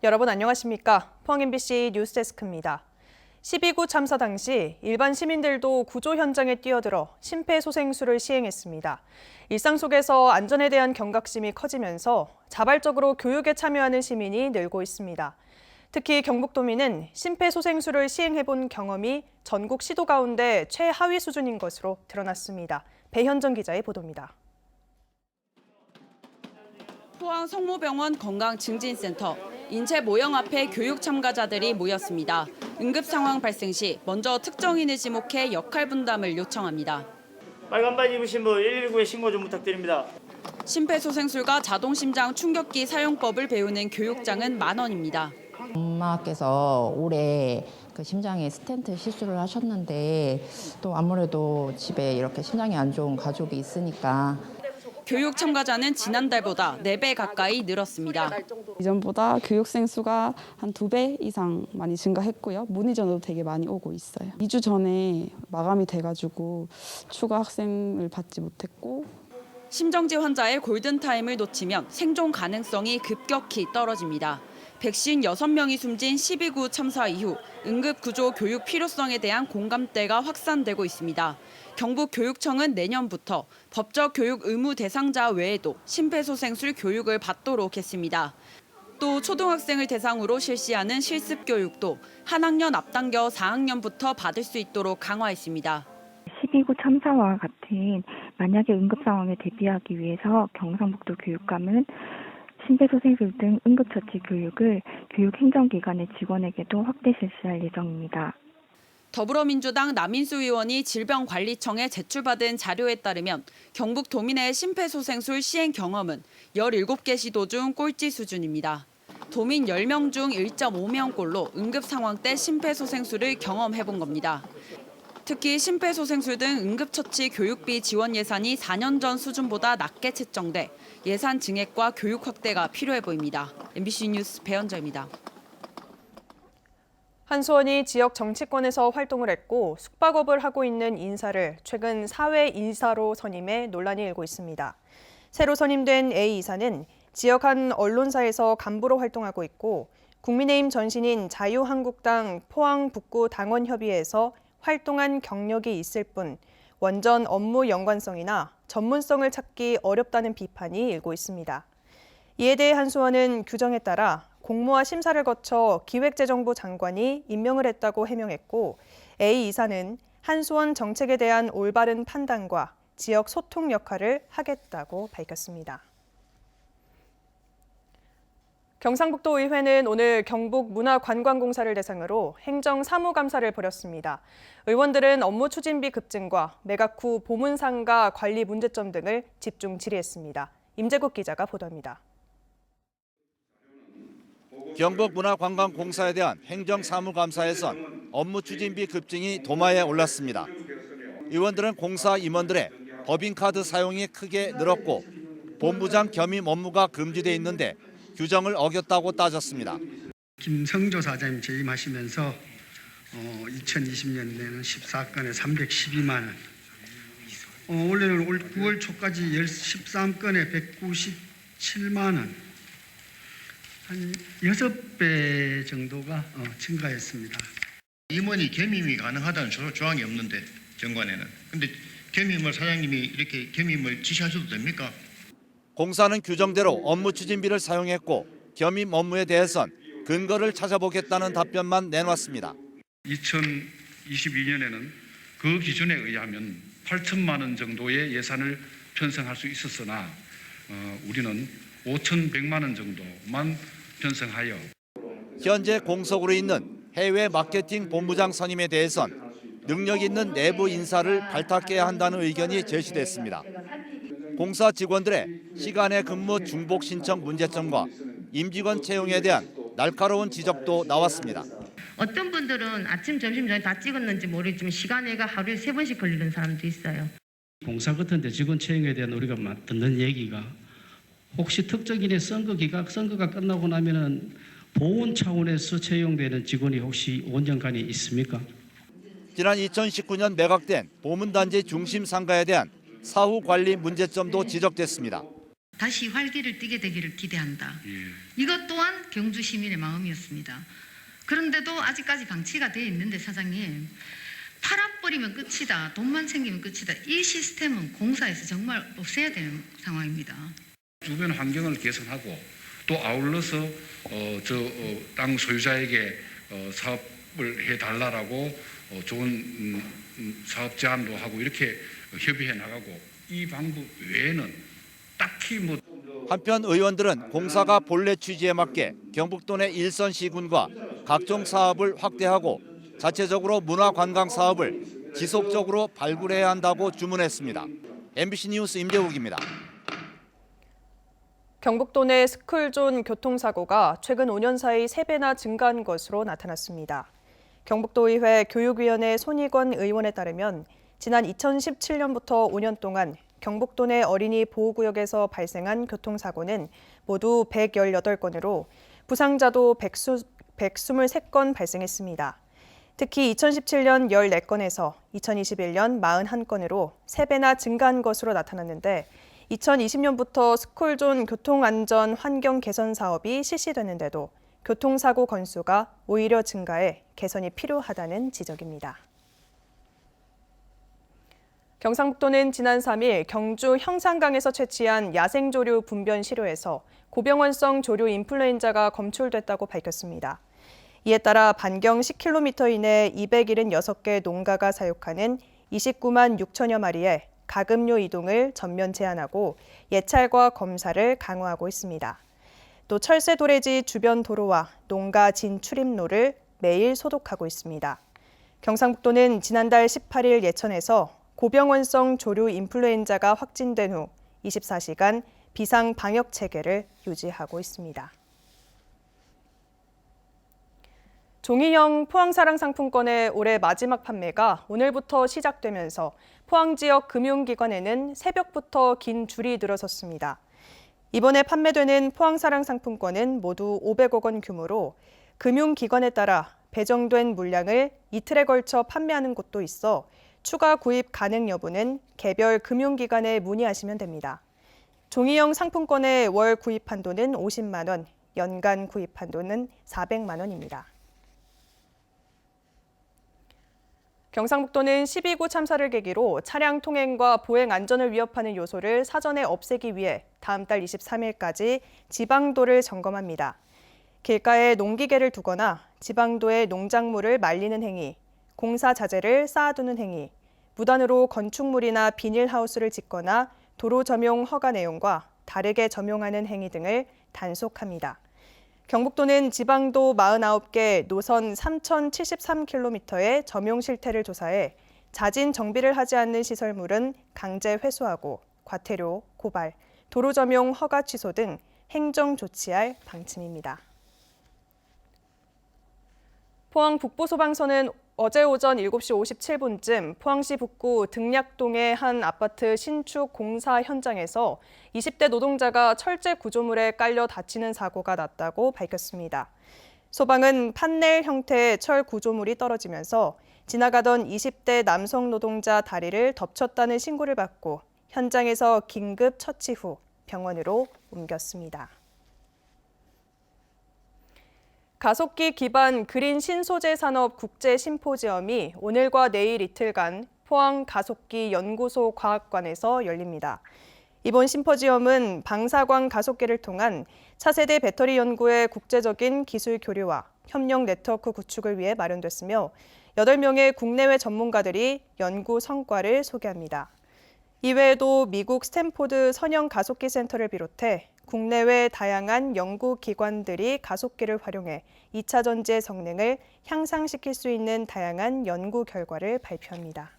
여러분 안녕하십니까? 포항 MBC 뉴스데스크입니다. 12구 참사 당시 일반 시민들도 구조 현장에 뛰어들어 심폐소생술을 시행했습니다. 일상 속에서 안전에 대한 경각심이 커지면서 자발적으로 교육에 참여하는 시민이 늘고 있습니다. 특히 경북도민은 심폐소생술을 시행해본 경험이 전국 시도 가운데 최하위 수준인 것으로 드러났습니다. 배현정 기자의 보도입니다. 포항 성모병원 건강증진센터, 인체 모형 앞에 교육 참가자들이 모였습니다. 응급 상황 발생 시 먼저 특정인을 지목해 역할 분담을 요청합니다. 빨간 바지 입으신 분 119에 신고 좀 부탁드립니다. 심폐소생술과 자동심장 충격기 사용법을 배우는 교육장은 만원입니다. 엄마께서 올해 심장에 스텐트 시술을 하셨는데 또 아무래도 집에 이렇게 심장이 안 좋은 가족이 있으니까 교육 참가자는 지난달보다 4배 가까이 늘었습니다. 이전보다 교육생 수가 한 2배 이상 많이 증가했고요. 문의 전화도 되게 많이 오고 있어요. 2주 전에 마감이 돼가지고 추가 학생을 받지 못했고 심정지 환자의 골든타임을 놓치면 생존 가능성이 급격히 떨어집니다. 156명이 숨진 12구 참사 이후 응급구조 교육 필요성에 대한 공감대가 확산되고 있습니다. 경북교육청은 내년부터 법적 교육 의무 대상자 외에도 심폐소생술 교육을 받도록 했습니다. 또 초등학생을 대상으로 실시하는 실습 교육도 한 학년 앞당겨 4학년부터 받을 수 있도록 강화했습니다. 12구 참사와 같은 만약의 응급 상황에 대비하기 위해서 경상북도 교육감은 심폐소생술 등 응급처치 교육을 교육행정기관의 직원에게도 확대 실시할 예정입니다. 더불어민주당 남인수 의원이 질병관리청에 제출받은 자료에 따르면 경북도민의 심폐소생술 시행 경험은 17개 시도 중 꼴찌 수준입니다. 도민 10명 중 1.5명꼴로 응급 상황 때 심폐소생술을 경험해본 겁니다. 특히 심폐소생술 등 응급처치 교육비 지원 예산이 4년 전 수준보다 낮게 책정돼 예산 증액과 교육 확대가 필요해 보입니다. MBC 뉴스 배현정입니다. 한수원이 지역 정치권에서 활동을 했고 숙박업을 하고 있는 인사를 최근 사회 이사로 선임해 논란이 일고 있습니다. 새로 선임된 A 이사는 지역 한 언론사에서 간부로 활동하고 있고 국민의힘 전신인 자유한국당 포항 북구 당원협의회에서 활동한 경력이 있을 뿐 원전 업무 연관성이나 전문성을 찾기 어렵다는 비판이 일고 있습니다. 이에 대해 한수원은 규정에 따라 공모와 심사를 거쳐 기획재정부 장관이 임명을 했다고 해명했고 A 이사는 한수원 정책에 대한 올바른 판단과 지역 소통 역할을 하겠다고 밝혔습니다. 경상북도 의회는 오늘 경북문화관광공사를 대상으로 행정사무감사를 벌였습니다. 의원들은 업무 추진비 급증과 매각 후 보문상가 관리 문제점 등을 집중 질의했습니다. 임재국 기자가 보도합니다. 경북문화관광공사에 대한 행정사무감사에선 업무 추진비 급증이 도마에 올랐습니다. 의원들은 공사 임원들의 법인카드 사용이 크게 늘었고 본부장 겸임 업무가 금지돼 있는데 규정을 어겼다고 따졌습니다. 김성조 사장님 재임하시면서 2020년에는 14건에 312만 원, 올해는 올 9월 초까지 13건에 197만 원, 한 6배 정도가 증가했습니다. 임원이 겸임이 가능하다는 조항이 없는데 정관에는. 근데 겸임을 사장님이 이렇게 겸임을 지시하셔도 됩니까? 공사는 규정대로 업무 추진비를 사용했고 겸임 업무에 대해선 근거를 찾아보겠다는 답변만 내놨습니다. 2022년에는 그 기준에 의하면 8천만 원 정도의 예산을 편성할 수 있었으나 우리는 5,100만 원 정도만 편성하여 현재 공석으로 있는 해외 마케팅 본부장 선임에 대해선 능력 있는 내부 인사를 발탁해야 한다는 의견이 제시됐습니다. 공사 직원들의 시간의 근무 중복 신청 문제점과 임직원 채용에 대한 날카로운 지적도 나왔습니다. 어떤 분들은 아침, 점심, 저녁 다 찍었는지 모르겠지만 시간에가 하루에 3번씩 걸리는 사람도 있어요. 공사 같은 데 직원 채용에 대한 우리가 듣는 얘기가 혹시 특정인의 선거가 끝나고 나면은 보훈 차원에서 채용되는 직원이 혹시 5년간이 있습니까? 지난 2019년 매각된 보문단지 중심 상가에 대한 사후 관리 문제점도 지적됐습니다. 다시 활기를 띠게 되기를 기대한다. 예. 이것 또한 경주 시민의 마음이었습니다. 그런데도 아직까지 방치가 되어 있는데 사장님, 팔아버리면 끝이다. 돈만 챙기면 끝이다. 이 시스템은 공사에서 정말 없애야 되는 상황입니다. 주변 환경을 개선하고 또 아울러서 땅 소유자에게 사업을 해달라고 좋은 사업 제안도 하고 이렇게 협의해 나가고 이 방법 외에는 딱히 뭐. 한편 의원들은 공사가 본래 취지에 맞게 경북도 내 일선 시군과 각종 사업을 확대하고 자체적으로 문화관광 사업을 지속적으로 발굴해야 한다고 주문했습니다. MBC 뉴스 임재욱입니다. 경북도 내 스쿨존 교통사고가 최근 5년 사이 3배나 증가한 것으로 나타났습니다. 경북도의회 교육위원회 손익원 의원에 따르면 지난 2017년부터 5년 동안 경북도 내 어린이 보호구역에서 발생한 교통사고는 모두 118건으로 부상자도 123건 발생했습니다. 특히 2017년 14건에서 2021년 41건으로 3배나 증가한 것으로 나타났는데 2020년부터 스쿨존 교통안전 환경 개선 사업이 실시되는데도 교통사고 건수가 오히려 증가해 개선이 필요하다는 지적입니다. 경상북도는 지난 3일 경주 형산강에서 채취한 야생조류 분변 시료에서 고병원성 조류 인플루엔자가 검출됐다고 밝혔습니다. 이에 따라 반경 10km 이내 276개 농가가 사육하는 29만 6천여 마리의 가금류 이동을 전면 제한하고 예찰과 검사를 강화하고 있습니다. 또 철새 도래지 주변 도로와 농가 진출입로를 매일 소독하고 있습니다. 경상북도는 지난달 18일 예천에서 고병원성 조류 인플루엔자가 확진된 후 24시간 비상 방역 체계를 유지하고 있습니다. 종이형 포항사랑 상품권의 올해 마지막 판매가 오늘부터 시작되면서 포항 지역 금융기관에는 새벽부터 긴 줄이 늘어섰습니다. 이번에 판매되는 포항사랑 상품권은 모두 500억 원 규모로 금융기관에 따라 배정된 물량을 이틀에 걸쳐 판매하는 곳도 있어 추가 구입 가능 여부는 개별 금융기관에 문의하시면 됩니다. 종이형 상품권의 월 구입 한도는 50만 원, 연간 구입 한도는 400만 원입니다. 경상북도는 12구 참사를 계기로 차량 통행과 보행 안전을 위협하는 요소를 사전에 없애기 위해 다음 달 23일까지 지방도를 점검합니다. 길가에 농기계를 두거나 지방도에 농작물을 말리는 행위, 공사 자재를 쌓아두는 행위, 무단으로 건축물이나 비닐하우스를 짓거나 도로 점용 허가 내용과 다르게 점용하는 행위 등을 단속합니다. 경북도는 지방도 49개 노선 3,073km의 점용 실태를 조사해 자진 정비를 하지 않는 시설물은 강제 회수하고 과태료, 고발, 도로 점용 허가 취소 등 행정 조치할 방침입니다. 포항 북부소방서는 어제 오전 7시 57분쯤 포항시 북구 등약동의 한 아파트 신축 공사 현장에서 20대 노동자가 철제 구조물에 깔려 다치는 사고가 났다고 밝혔습니다. 소방은 판넬 형태의 철 구조물이 떨어지면서 지나가던 20대 남성 노동자 다리를 덮쳤다는 신고를 받고 현장에서 긴급 처치 후 병원으로 옮겼습니다. 가속기 기반 그린 신소재 산업 국제 심포지엄이 오늘과 내일 이틀간 포항 가속기 연구소 과학관에서 열립니다. 이번 심포지엄은 방사광 가속기를 통한 차세대 배터리 연구의 국제적인 기술 교류와 협력 네트워크 구축을 위해 마련됐으며 8명의 국내외 전문가들이 연구 성과를 소개합니다. 이외에도 미국 스탠포드 선형 가속기 센터를 비롯해 국내외 다양한 연구기관들이 가속기를 활용해 2차 전지의 성능을 향상시킬 수 있는 다양한 연구 결과를 발표합니다.